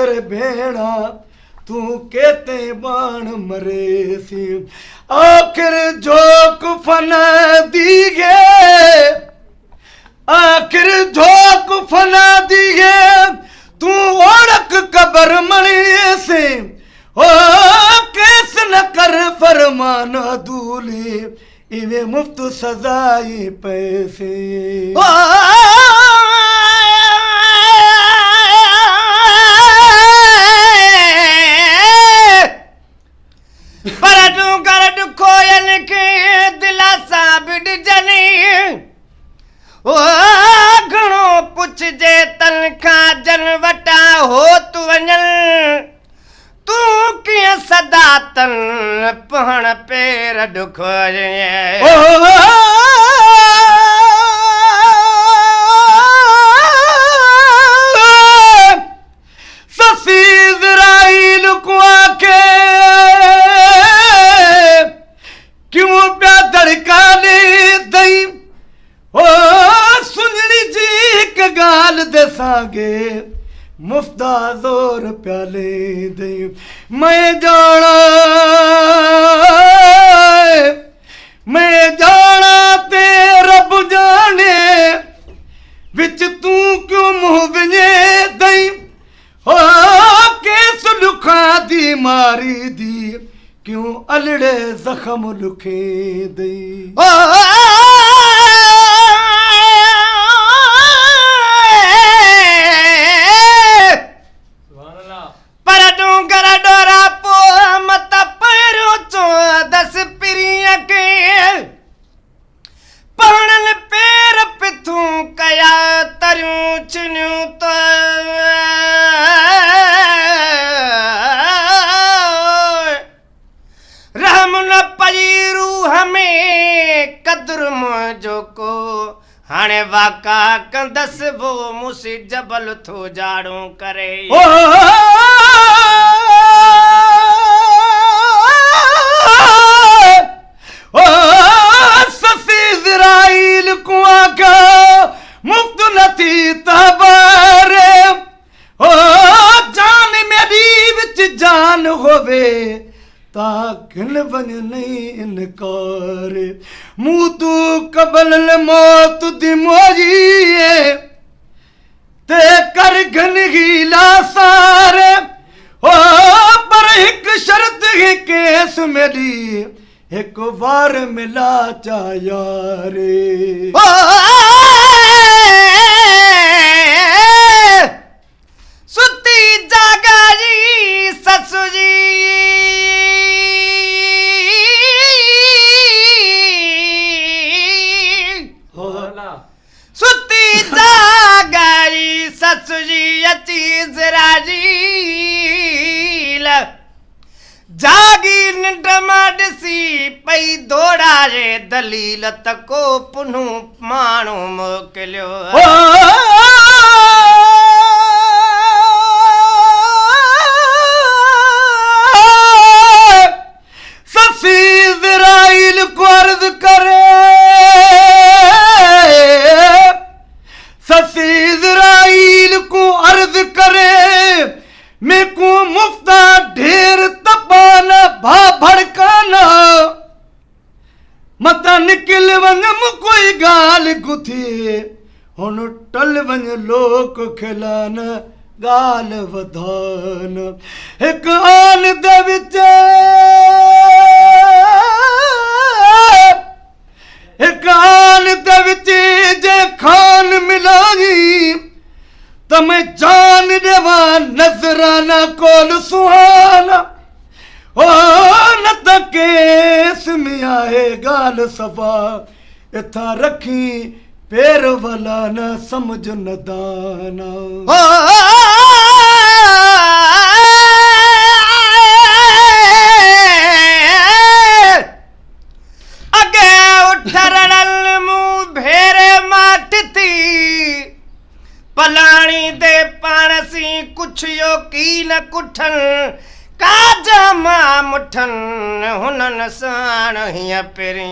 कर भेणा तू केते बाण मरे सी आखिर जोक फन दीगे आखिर जोक फन दीगे तू ओढ़क कबर मणी से ओ केस न कर फरमान दूली इवे मुफ्त सजाई पैसे पर तू कर खोयल के दिलासा बिड जनी ओ घणो पुछ जे तनखा जन वटा हो तू वञल तू किया सदा तन पहण पेर दुखो ससी इज़राइल को आके क्यों प्या धड़का ले दई ओ सुनली जी एक गाल दसागे मुफ्ता जोर प्याले दई मैं जाना ते रब जाने विच तू क्यों मुँह विझे दई ओ केस लुखा दी मारी दी क्यों अलड़े जख्म लुखे दई पर तू कर डोरा पो मत पैरो चो दस पिरिया के पहणल पेर पिथू कया तरियूं चुनियूं तो रहम न पई रूह में कदर मुंहिंजो को हाणे वाका कंदस वो मुसी जबल थो जाड़ो करे ससी इज़राइल को आका मुफ्त नथी तबारे ओ जान मेरी विच जान होवे ताकिन वन नहीं इनकार मुँह तू कबल मौत दी मोजिए ते कर घन गीला सारे ओ पर एक शर्त है केस मेरी एक बार मिला चा यारे सुती जागा जी ससु जी सुती जागारी ससुजी अची जराजी जागी निंड माडसी पई दौड़ा रे दलील तको पुनू माणू मोकिलियो ससी इज़राइल को अर्ज करे ससी इज़राइल को अर्ज करे मैं को मुफ्ता ढेर तपाना भा भड़काना मता निकल वन कोई गाल गुथी हुन टल वन लोक खिलाना गाल वधान एक आन दे विच एक आन दे विच जे खान मिलानी तमें जान देवा नजराना कोल सुहाना ओ न त केस में आए गाल सफा इथा रखी पैर वाला न समझ न दाना अगे उठरल मुंह भेरे माट थी पलाणी दे पाणसी कुछ यो की न कुठन काजा मां मुठन हुनन साण हिया पेरी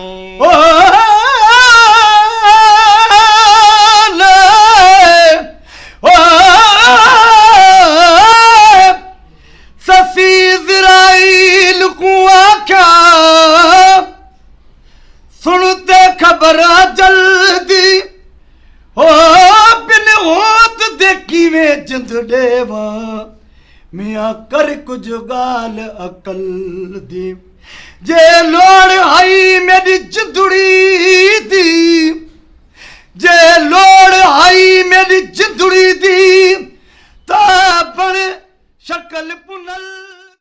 करा जल्दी हो बिन होत देखी वे जिंद देवा मियाँ कर कुछ गाल अकल दी जे लोड़ आई मेरी जिंदड़ी दी जे लोड़ आई मेरी जिंदड़ी दी ता बण शकल पुनल